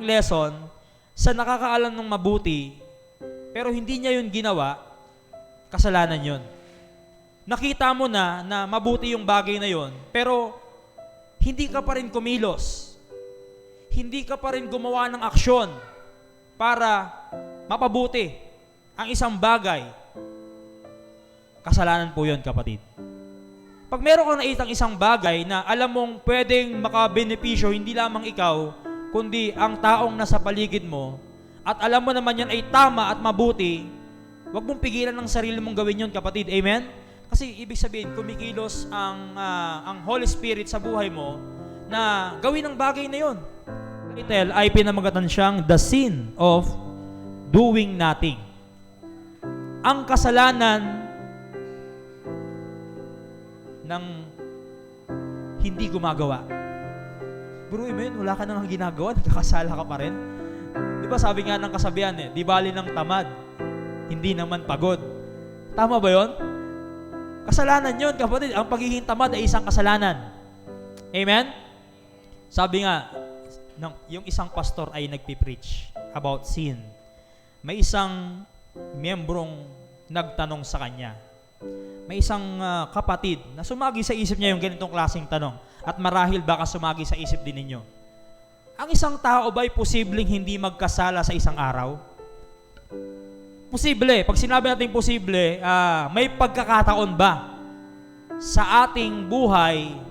lesson sa nakakaalam ng mabuti, pero hindi niya yun ginawa, kasalanan yun. Nakita mo na mabuti yung bagay na yun, pero hindi ka pa rin kumilos. Hindi ka pa rin gumawa ng aksyon para mapabuti ang isang bagay. Kasalanan po yun, kapatid. Pag meron kang naitang isang bagay na alam mong pwedeng makabenepisyo, hindi lamang ikaw, kundi ang taong nasa paligid mo, at alam mo naman yan ay tama at mabuti, huwag mong pigilan ng sarili mong gawin yun, kapatid. Amen? Kasi ibig sabihin, kumikilos ang Holy Spirit sa buhay mo na gawin ang bagay na yun. Title ay pinamagatan siyang The Sin of Doing Nothing. Ang kasalanan ng hindi gumagawa. Bro, amen, wala ka nang ginagawa, nagkakasala ka pa rin. Di ba sabi nga ng kasabihan di bali ng tamad, hindi naman pagod. Tama ba yon? Kasalanan yun, kapatid. Ang pagiging tamad ay isang kasalanan. Amen? Sabi nga, yung isang pastor ay nagpipreach about sin. May isang miyembrong nagtanong sa kanya. May isang kapatid na sumagi sa isip niya yung ganitong klaseng tanong. At marahil baka sumagi sa isip din ninyo. Ang isang tao ba'y posibleng hindi magkasala sa isang araw? Posible. Pag sinabi natin posible, may pagkakataon ba sa ating buhay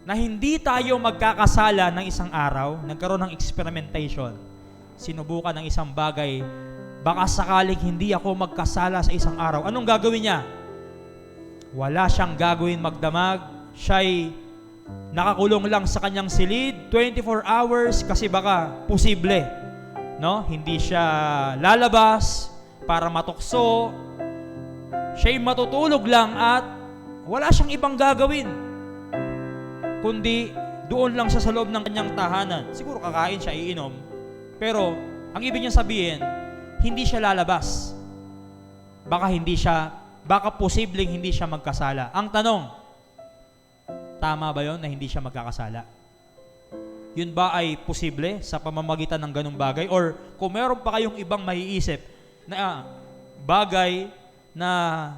na hindi tayo magkakasala ng isang araw? Nagkaroon ng experimentation. Sinubukan ng isang bagay. Baka sakaling hindi ako magkasala sa isang araw. Anong gagawin niya? Wala siyang gagawin magdamag. Siya'y nakakulong lang sa kanyang silid 24 hours kasi baka posible. No? Hindi siya lalabas para matukso. Siya'y matutulog lang at wala siyang ibang gagawin kundi doon lang siya sa loob ng kanyang tahanan. Siguro kakain siya, iinom. Pero ang ibig niya sabihin, hindi siya lalabas. Baka posibleng hindi siya magkasala. Ang tanong, tama ba yon na hindi siya magkakasala? Yun ba ay posible sa pamamagitan ng ganung bagay? Or kung meron pa kayong ibang maiisip na bagay na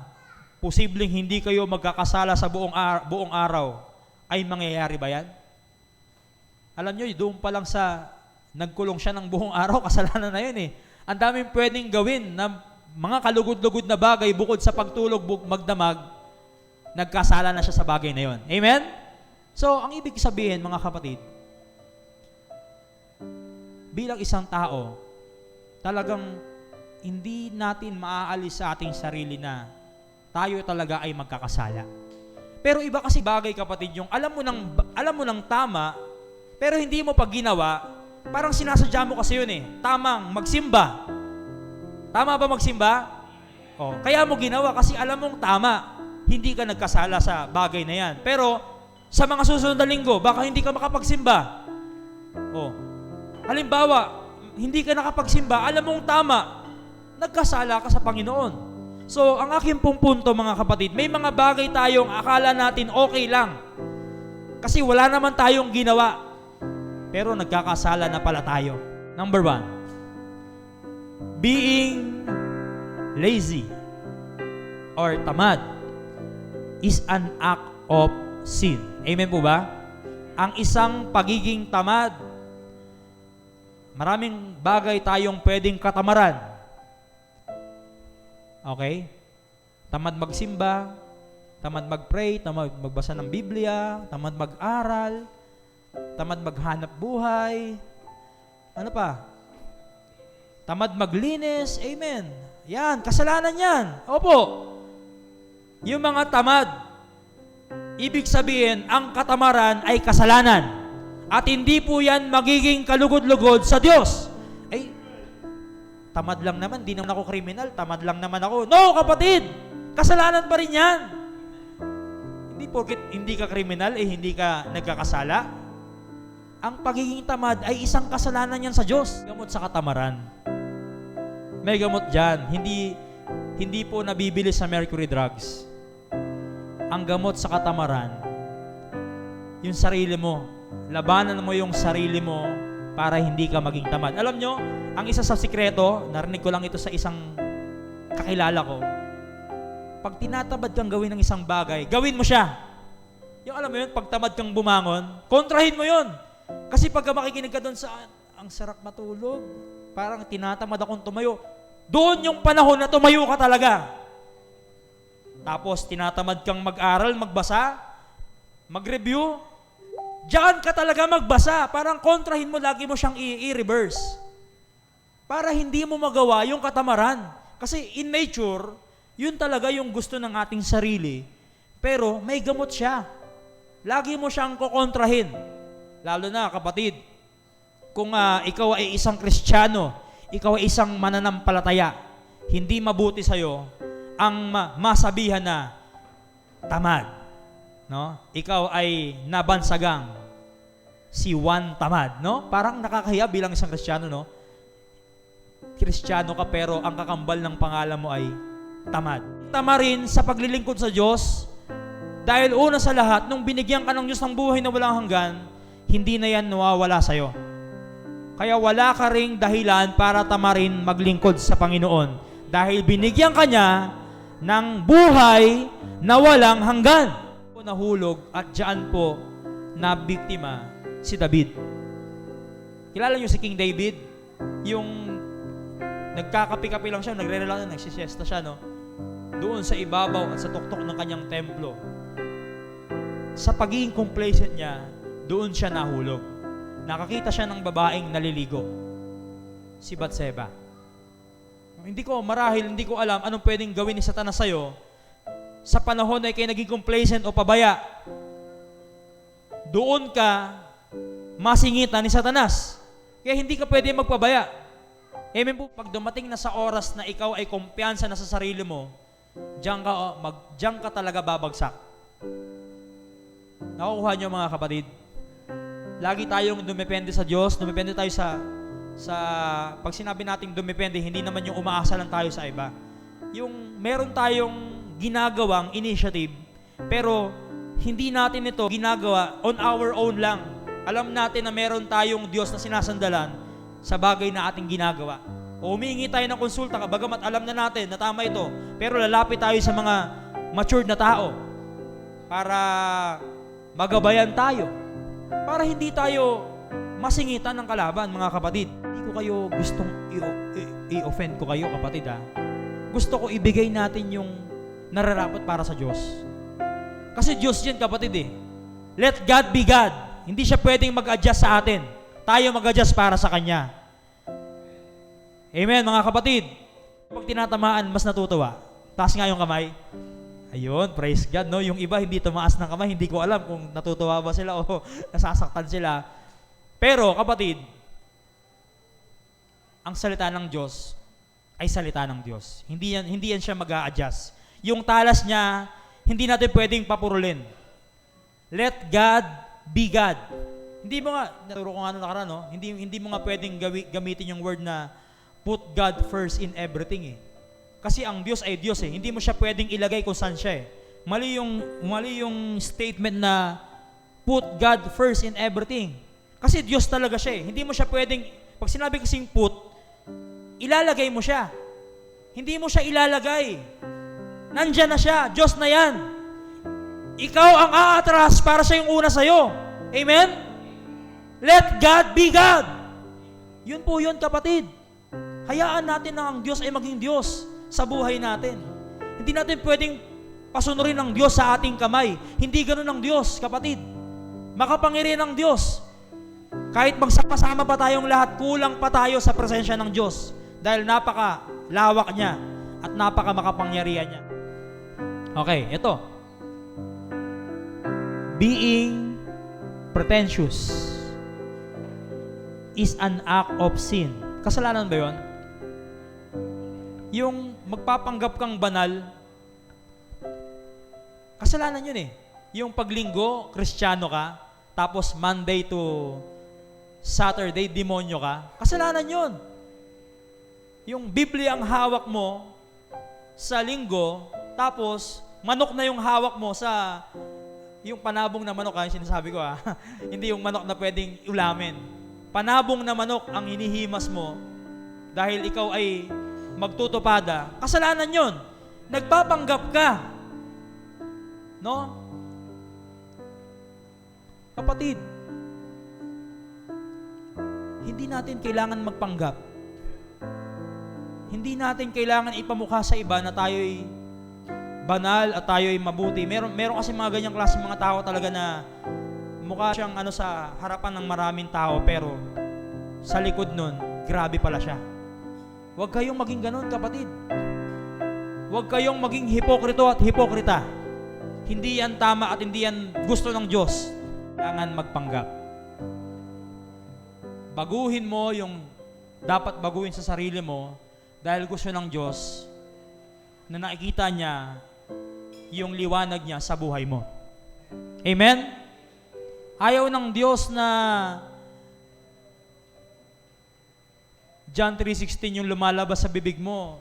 posibleng hindi kayo magkakasala sa buong araw, ay mangyayari ba yan? Alam nyo, doon pa lang sa nagkulong siya ng buong araw, kasalanan na yun eh. Ang daming pwedeng gawin na mga kalugod-lugod na bagay bukod sa pagtulog, magdamag, nagkasala na siya sa bagay na yun. Amen? So, ang ibig sabihin, mga kapatid, bilang isang tao, talagang hindi natin maaalis sa ating sarili na tayo talaga ay magkakasala. Pero iba kasi bagay, kapatid, yung alam mo ng tama, pero hindi mo pag ginawa, parang sinasadya mo kasi yun eh. Tamang magsimba. Tama ba magsimba? Kaya mo ginawa kasi alam mong tama. Hindi ka nagkasala sa bagay na yan. Pero sa mga susunod na linggo, baka hindi ka makapagsimba. Halimbawa, hindi ka nakapagsimba, alam mong tama, nagkasala ka sa Panginoon. So, ang aking pong punto, mga kapatid, may mga bagay tayong akala natin okay lang. Kasi wala naman tayong ginawa. Pero nagkakasala na pala tayo. Number 1, being lazy or tamad is an act of sin. Amen po ba? Ang isang pagiging tamad, maraming bagay tayong pwedeng katamaran. Okay? Tamad magsimba, tamad mag-pray, tamad magbasa ng Biblia, tamad mag-aral, tamad maghanap buhay. Ano pa? Tamad maglinis. Amen. Yan, kasalanan yan. Opo. Yung mga tamad, ibig sabihin, ang katamaran ay kasalanan. At hindi po yan magiging kalugod-lugod sa Diyos. Tamad lang naman, di naman ako kriminal, tamad lang naman ako. No, kapatid! Kasalanan pa rin yan. Hindi porket hindi ka kriminal, hindi ka nagkakasala. Ang pagiging tamad ay isang kasalanan yan sa Diyos. Gamot sa katamaran. May gamot dyan. Hindi po nabibili sa mercury drugs. Ang gamot sa katamaran, yung sarili mo. Labanan mo yung sarili mo para hindi ka maging tamad. Alam nyo, ang isa sa sikreto, narinig ko lang ito sa isang kakilala ko, pag tinatamad kang gawin ng isang bagay, gawin mo siya. Yung alam mo yun, pag tamad kang bumangon, kontrahin mo yun. Kasi pagka makikinig ka doon sa, ang sarap matulog, parang tinatamad akong tumayo, doon yung panahon na tumayo ka talaga. Tapos tinatamad kang mag-aral, magbasa, mag-review, diyan ka talaga magbasa. Parang kontrahin mo, lagi mo siyang i-reverse. Para hindi mo magawa yung katamaran. Kasi in nature, yun talaga yung gusto ng ating sarili. Pero may gamot siya. Lagi mo siyang kukontrahin. Lalo na kapatid, kung ikaw ay isang Kristiyano, ikaw ay isang mananampalataya, hindi mabuti sa'yo ang masabihan na tamad. No? Ikaw ay nabansagang si Juan Tamad. No? Parang nakakahiya bilang isang Kristiyano. No? Kristiyano ka pero ang kakambal ng pangalan mo ay tamad. Tama rin sa paglilingkod sa Diyos dahil una sa lahat, nung binigyan ka ng Diyos ng buhay na walang hanggan, hindi na yan nawawala sa'yo. Kaya wala ka ring dahilan para tamarin maglingkod sa Panginoon dahil binigyan ka niya ng buhay na walang hanggan. Nahulog at dyan po na biktima si David. Kilala niyo si King David? Yung nagkakapi-kapi lang siya, nagre-relax na, nagsisiesta siya, no? Doon sa ibabaw at sa tuktok ng kanyang templo. Sa pagiging complacent niya, doon siya nahulog. Nakakita siya ng babaeng naliligo. Si Batseba. Hindi ko alam anong pwedeng gawin ni Satanas sa'yo sa panahon na kayo naging complacent o pabaya. Doon ka masingitan ni Satanas. Kaya hindi ka pwede magpabaya. Amen po, pag dumating na sa oras na ikaw ay kumpiyansa na sa sarili mo, diyan ka talaga babagsak. Nakukuha niyo mga kapatid? Lagi tayong dumepende sa Diyos, dumepende tayo sa pag sinabi nating dumepende, hindi naman yung umaasa lang tayo sa iba. Yung meron tayong ginagawang initiative, pero hindi natin ito ginagawa on our own lang. Alam natin na meron tayong Diyos na sinasandalan sa bagay na ating ginagawa. O humingi tayo ng konsulta, bagamat alam na natin na tama ito, pero lalapit tayo sa mga matured na tao para magabayan tayo, para hindi tayo masingitan ng kalaban, mga kapatid. Hindi ko kayo gustong i-offend ko kayo, kapatid, ha. Gusto ko ibigay natin yung nararapat para sa Diyos. Kasi Diyos yan, kapatid, eh. Let God be God. Hindi siya pwedeng mag-adjust sa atin. Tayo mag-adjust para sa Kanya. Amen, mga kapatid. Pag tinatamaan, mas natutuwa. Taas nga yung kamay. Ayun, praise God, no? Yung iba hindi tumaas ng kamay, hindi ko alam kung natutuwa ba sila o nasasaktan sila. Pero, kapatid, ang salita ng Diyos ay salita ng Diyos. Hindi yan siya mag-a-adjust. Yung talas niya, hindi natin pwedeng papurulin. Let God be God. Hindi mo nga, naturo ko nga nung nakaraan, no? Hindi mo nga pwedeng gamitin yung word na put God first in everything, eh. Kasi ang Diyos ay Diyos, eh. Hindi mo siya pwedeng ilagay kung saan siya, eh. Mali yung statement na put God first in everything. Kasi Diyos talaga siya, eh. Hindi mo siya pwedeng, pag sinabi kasing put, ilalagay mo siya. Hindi mo siya ilalagay. Nandyan na siya. Diyos na yan. Ikaw ang aatras para siya yung una sa'yo. Amen? Let God be God. Yun po yun, kapatid. Hayaan natin na ang Diyos ay maging Diyos sa buhay natin. Hindi natin pwedeng pasunurin ng Diyos sa ating kamay. Hindi ganun ang Diyos, kapatid. Makapangyarihan ng Diyos. Kahit magsama-sama pa tayong lahat, kulang pa tayo sa presensya ng Diyos. Dahil napaka-lawak niya at napaka-makapangyarihan niya. Okay, ito. Being pretentious is an act of sin. Kasalanan ba yun? Yung magpapanggap kang banal, kasalanan yun, eh. Yung paglinggo, Kristiyano ka, tapos Monday to Saturday, demonyo ka, kasalanan yun. Yung Biblia ang hawak mo sa linggo, tapos manok na yung hawak mo sa yung panabong na manok, yung sinasabi ko, Hindi yung manok na pwedeng ulamin. panabong na manok ang hinihimas mo dahil ikaw ay magtutupada, kasalanan yon. Nagpapanggap ka. No? Kapatid, hindi natin kailangan magpanggap. Hindi natin kailangan ipamukha sa iba na tayo'y banal at tayo'y mabuti. Meron kasi mga ganyang klase mga tao talaga na mukha siyang sa harapan ng maraming tao pero sa likod nun, grabe pala siya. Huwag kayong maging ganun, kapatid. Huwag kayong maging hipokrito at hipokrita. Hindi yan tama at hindi yan gusto ng Diyos. Kailangan magpanggap. Baguhin mo yung dapat baguhin sa sarili mo dahil gusto ng Diyos na nakikita niya yung liwanag niya sa buhay mo. Amen? Ayaw ng Diyos na John 3:16 yung lumalabas sa bibig mo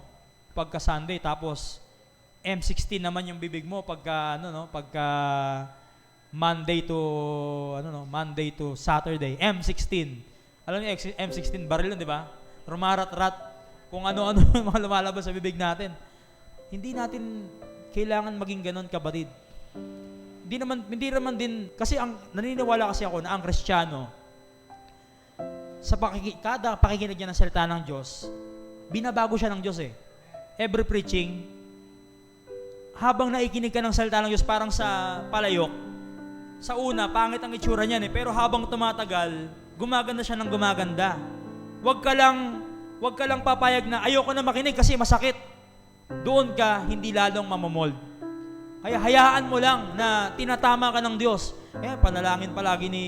pagka Sunday, tapos M16 naman yung bibig mo pagka Monday to Saturday. M16. Alam niyo M16 baril 'yun, di ba? Rumarat-rat kung ano-ano yung mga lumalabas sa bibig natin. Hindi natin kailangan maging ganun, kapatid. Hindi naman din kasi naniniwala kasi ako na ang Kristiyano sa kada pakikinig niya ng salita ng Diyos, binabago siya ng Diyos eh. Every preaching, habang naikinig ka ng salita ng Diyos, parang sa palayok, sa una, pangit ang itsura niyan eh, pero habang tumatagal, gumaganda siya ng gumaganda. Huwag ka lang papayag na ayoko na makinig kasi masakit. Doon ka hindi lalong mamomold. Kaya hayaan mo lang na tinatama ka ng Diyos. Panalangin palagi ni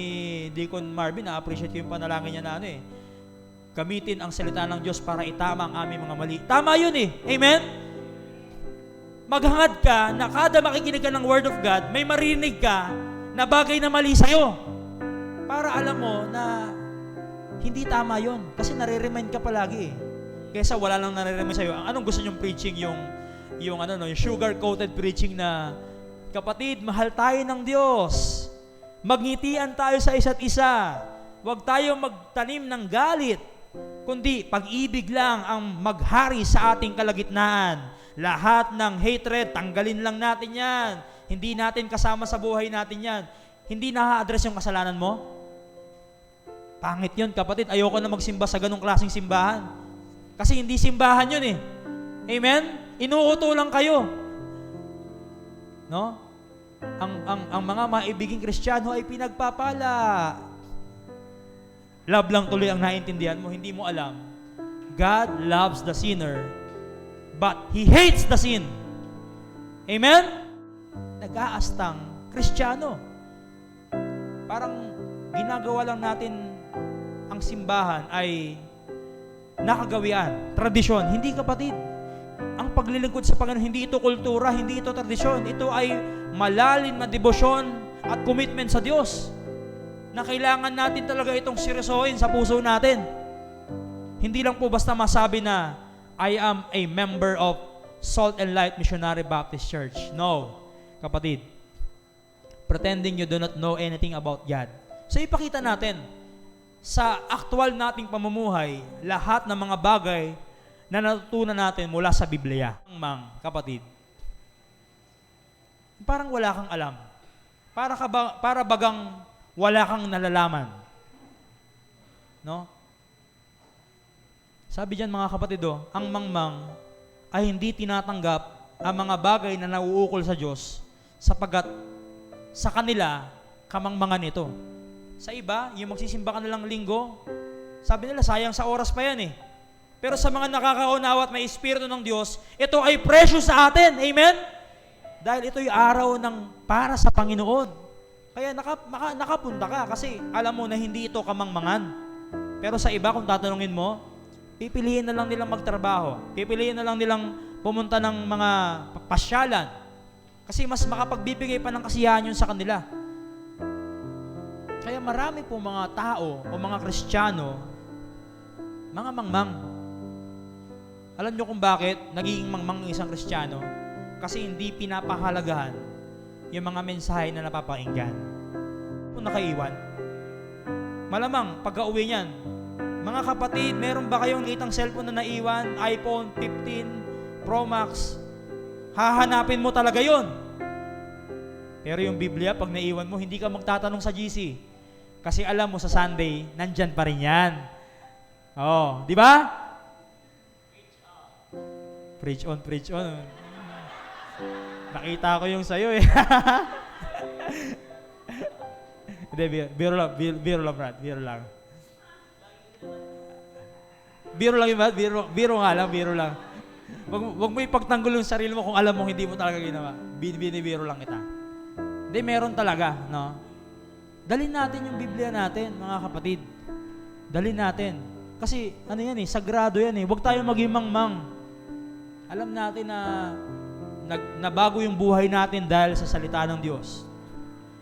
Deacon Marvin, na-appreciate ko yung panalangin niya na gamitin ang salita ng Diyos para itama ang aming mga mali. Tama yun eh. Amen? Maghangad ka na kada makikinig ka ng Word of God, may marinig ka na bagay na mali sa'yo. Para alam mo na hindi tama yun. Kasi nare-remind ka palagi eh. Kaysa wala lang nare-remind sa'yo. Anong gusto nyong preaching? Yung sugar-coated preaching na, kapatid, mahal tayo ng Diyos. Magngitian tayo sa isa't isa. Huwag tayo magtanim ng galit, kundi pag-ibig lang ang maghari sa ating kalagitnaan. Lahat ng hatred, tanggalin lang natin yan. Hindi natin kasama sa buhay natin yan. Hindi na-address yung kasalanan mo? Pangit yun, kapatid. Ayoko na magsimba sa ganong klaseng simbahan. Kasi hindi simbahan yun eh. Amen? Inuuto lang kayo. No? Ang mga maibiging Kristiyano ay pinagpapala. Love lang tuloy ang naintindihan mo, hindi mo alam. God loves the sinner, but He hates the sin. Amen? Nag-aastang Kristiyano. Parang ginagawa lang natin ang simbahan ay nakagawian, tradisyon. Hindi, kapatid. Ang paglilingkod sa Panginoon, hindi ito kultura, hindi ito tradisyon. Ito ay malalim na debosyon at commitment sa Diyos na kailangan natin talaga itong seryosohin sa puso natin. Hindi lang po basta masabi na I am a member of Salt and Light Missionary Baptist Church. No, kapatid. Pretending you do not know anything about God. So ipakita natin sa aktual nating pamumuhay lahat ng mga bagay na natutunan natin mula sa Biblia. Kapatid, parang wala kang alam. Para bagang wala kang nalalaman. No? Sabi diyan, mga kapatid, ang mangmang ay hindi tinatanggap ang mga bagay na nauukol sa Diyos sapagkat sa kanila kamangmangan ito. Sa iba, yung magsisimba ka nalang linggo, sabi nila, sayang sa oras pa yan eh. Pero sa mga nakakaunawa at may Espiritu ng Diyos, ito ay precious sa atin. Amen? Dahil ito'y araw ng para sa Panginoon. Kaya nakapunta ka kasi alam mo na hindi ito kamangmangan. Pero sa iba, kung tatanungin mo, pipiliin na lang nilang magtrabaho. Pipiliin na lang nilang pumunta ng mga pasyalan. Kasi mas makapagbibigay pa ng kasiyahan yun sa kanila. Kaya marami po mga tao o mga Kristiyano, mga mangmang. Alam nyo kung bakit nagiging mangmang ng isang Kristiyano? Kasi hindi pinapahalagahan yung mga mensahe na napapakinggan. Kung nakaiwan, Malamang, pagka-uwi niyan, mga kapatid, meron ba kayong litang cellphone na naiwan? iPhone 15 Pro Max? Hahanapin mo talaga yon. Pero yung Biblia, pag naiwan mo, hindi ka magtatanong sa GC. Kasi alam mo sa Sunday, nandyan pa rin yan. Oh, di ba? Preach on, preach on. Nakita ko yung sayo eh. Hindi, biro lang, Brad, biro lang. Biro lang yun, Brad, biro nga lang, biro lang. Wag mo ipagtanggol yung sarili mo kung alam mo hindi mo talaga ginawa. Binibiro lang kita. Hindi, meron talaga, no? Dalhin natin yung Biblia natin, mga kapatid. Dalhin natin. Kasi, ano yan eh, sagrado yan eh. Huwag tayo maging mangmang. Alam natin na bago yung buhay natin dahil sa salita ng Diyos.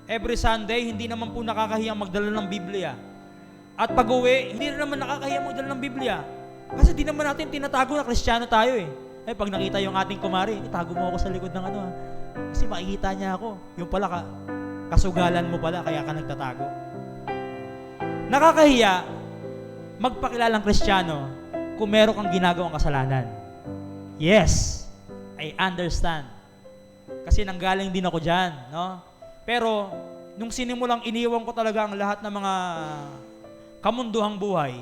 Every Sunday, hindi naman po nakakahiyang magdala ng Biblia. At pag-uwi, hindi rin naman nakakahiyang magdala ng Biblia. Kasi di naman natin tinatago na Kristiyano tayo eh. Eh, pag nakita yung ating kumari, itago mo ako sa likod ng ano. Kasi makikita niya ako. Yung pala, kasugalan mo pala, kaya ka nagtatago. Nakakahiya, magpakilalang Kristiyano kung meron kang ginagawang kasalanan. Yes, I understand. Kasi nanggaling din ako dyan, no? Pero, nung sinimulang iniwan ko talaga ang lahat ng mga kamunduhang buhay,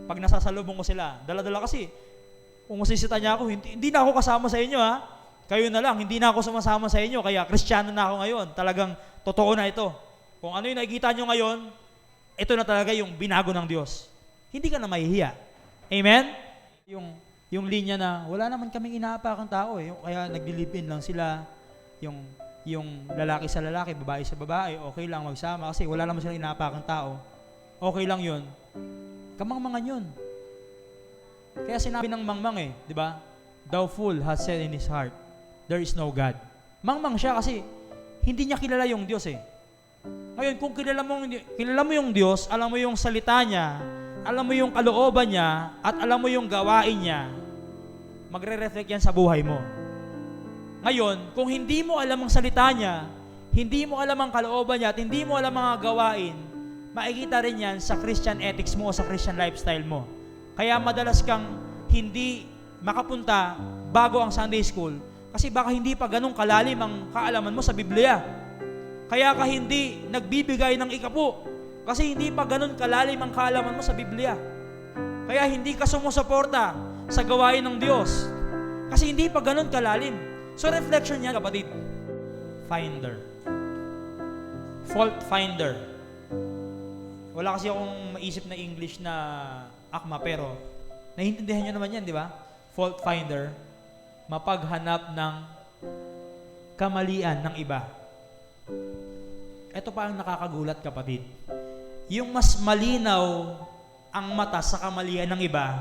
pag nasasalubong ko sila, dala-dala kasi, kung masisita niya ako, hindi na ako kasama sa inyo ha. Kayo na lang, hindi na ako sumasama sa inyo, kaya Kristiyano na ako ngayon. Talagang totoo na ito. Kung ano yung nakikita nyo ngayon, ito na talaga yung binago ng Diyos. Hindi ka na mahihiya. Amen? Yung linya na, wala naman kaming inaapakang tao eh. Kaya nagdi-live-in lang sila. Yung lalaki sa lalaki, babae sa babae, okay lang magsama kasi wala naman silang inaapakang tao. Okay lang yun. Kamangmangan yun. Kaya sinabi ng mangmang eh, di ba? Thou fool has said in his heart, there is no God. Mangmang siya kasi hindi niya kilala yung Diyos eh. Ngayon, kung kilala mo yung Diyos, alam mo yung salita niya, alam mo yung kalooban niya, at alam mo yung gawain niya, magre-reflect yan sa buhay mo. Ngayon, kung hindi mo alam ang salita niya, hindi mo alam ang kalooban niya, at hindi mo alam ang mga gawain, makikita rin yan sa Christian ethics mo o sa Christian lifestyle mo. Kaya madalas kang hindi makapunta bago ang Sunday school kasi baka hindi pa ganun kalalim ang kaalaman mo sa Biblia. Kaya ka hindi nagbibigay ng ikapo kasi hindi pa ganun kalalim ang kaalaman mo sa Biblia. Kaya hindi ka sumusuporta sa gawain ng Diyos kasi hindi pa ganun kalalim. So reflection niya, kapatid. Finder. Fault finder. Wala kasi akong maisip na English na akma, pero naiintindihan nyo naman yan, di ba? Fault finder, mapaghanap ng kamalian ng iba. Ito pa ang nakakagulat, kapatid. Yung mas malinaw ang mata sa kamalian ng iba,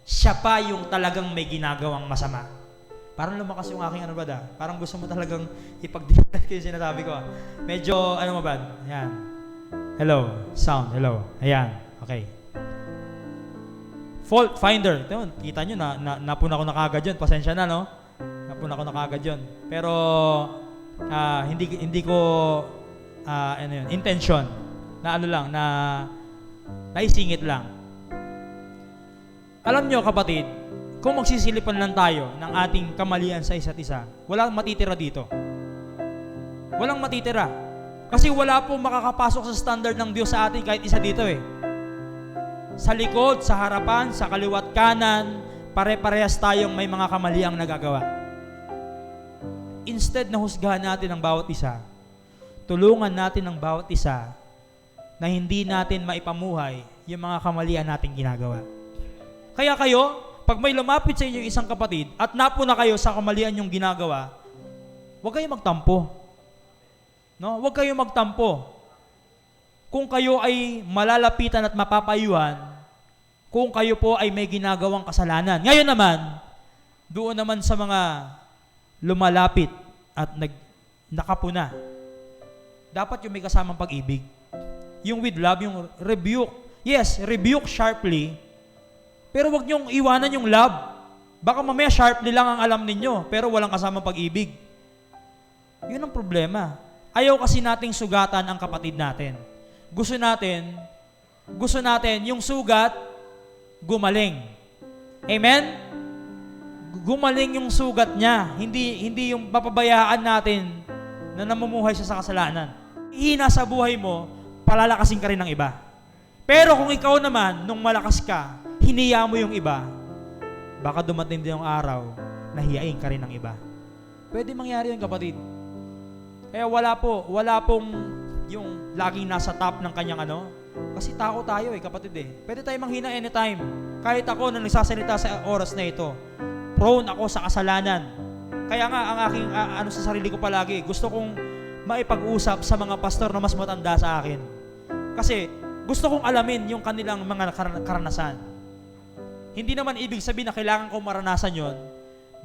siya pa yung talagang may ginagawang masama. Parang lumakas yung aking ano ba da? Parang gusto mo talagang ipag-dilat ko yung sinasabi ko. Medyo, ano mo ba? Ayan. Hello. Sound. Hello. Ayan. Okay. Fault finder. Ito, kita nyo, napuna ko na kagad yun. Pasensya na, no? Napuna ko na kagad yun. Pero, hindi ko, intention. Na ano lang, na naisingit lang. Alam nyo, kapatid, kung magsisilipan lang tayo ng ating kamalian sa isa't isa, walang matitira dito. Walang matitira. Kasi wala pong makakapasok sa standard ng Diyos sa atin kahit isa dito eh. Sa likod, sa harapan, sa kaliwat kanan, pare-parehas tayong may mga kamaliang nagagawa. Instead na husgahan natin ang bawat isa, tulungan natin ang bawat isa na hindi natin maipamuhay yung mga kamalian nating ginagawa. Kaya kayo, pag may lumapit sa inyo isang kapatid at napuna kayo sa kamalian yung ginagawa, huwag kayong magtampo. No? Huwag kayong magtampo. Kung kayo ay malalapitan at mapapayuhan, kung kayo po ay may ginagawang kasalanan. Ngayon naman, doon naman sa mga lumalapit at nakapuna, dapat yung may kasamang pag-ibig. Yung with love, yung rebuke. Yes, rebuke sharply, pero wag niyong iwanan yung love. Baka mamaya sharply lang ang alam ninyo, pero walang kasamang pag-ibig. Yun ang problema. Ayaw kasi nating sugatan ang kapatid natin. Gusto natin, gusto natin yung sugat gumaling. Amen? Gumaling yung sugat niya. Hindi yung papabayaan natin na namumuhay siya sa kasalanan. Ihina sa buhay mo, palalakasin ka rin ng iba. Pero kung ikaw naman, nung malakas ka, hiniya mo yung iba, baka dumating din yung araw na hiyain ka rin ng iba. Pwede mangyari yun, kapatid. Kaya wala pong yung laging nasa top ng kanyang kasi tao tayo kapatid Pwede tayo manghina anytime. Kahit ako nung nagsasalita sa oras na ito, prone ako sa kasalanan. Kaya nga ang aking sa sarili ko palagi, gusto kong maipag-usap sa mga pastor na mas matanda sa akin. Kasi gusto kong alamin yung kanilang mga karanasan. Hindi naman ibig sabihin na kailangan ko maranasan yon.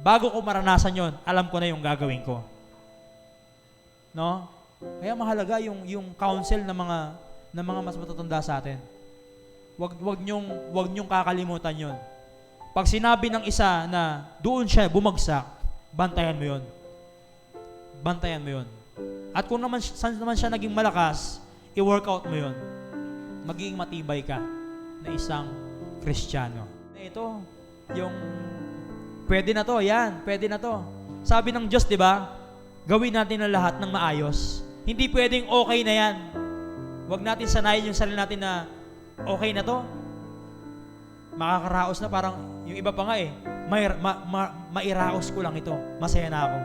Bago ko maranasan yon, alam ko na yung gagawin ko. No? Kaya mahalaga yung counsel ng mga mas matatanda sa atin. Wag niyong kakalimutan yon. Pag sinabi ng isa na doon siya bumagsak, bantayan mo yon. Bantayan mo yon. At kung saan naman siya naging malakas, i-workout mo yon. Magiging matibay ka na isang Kristiyano. Ito, yung pwede na to, yan, pwede na to. Sabi ng Diyos, di ba? Gawin natin ang lahat ng maayos. Hindi pwedeng okay na yan. Huwag natin sanayin yung sarili natin na okay na to. Makakaraos na, parang yung iba pa nga mairaos ko lang ito. Masaya na ako.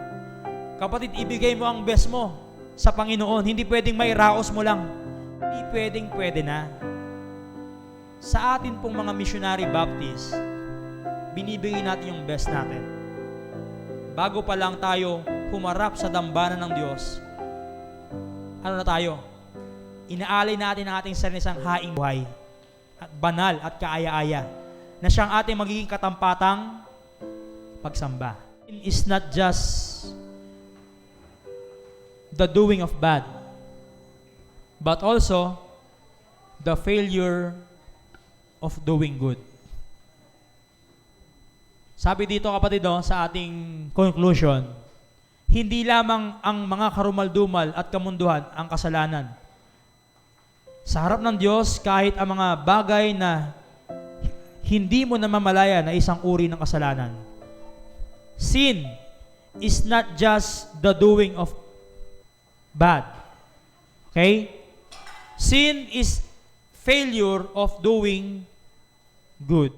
Kapatid, ibigay mo ang best mo sa Panginoon. Hindi pwedeng mairaos mo lang. Hindi pwedeng pwede na. Sa atin pong mga missionary Baptist, binibigay natin yung best natin. Bago pa lang tayo humarap sa dambana ng Diyos, ano na tayo? Inaalay natin ang ating sarili sa haing buhay at banal at kaaya-aya na siyang ating magiging katampatang pagsamba. It is not just the doing of bad, but also the failure of doing good. Sabi dito kapatid sa ating conclusion, hindi lamang ang mga karumaldumal at kamunduhan ang kasalanan. Sa harap ng Diyos, kahit ang mga bagay na hindi mo namamalaya na isang uri ng kasalanan. Sin is not just the doing of bad. Okay? Sin is failure of doing good.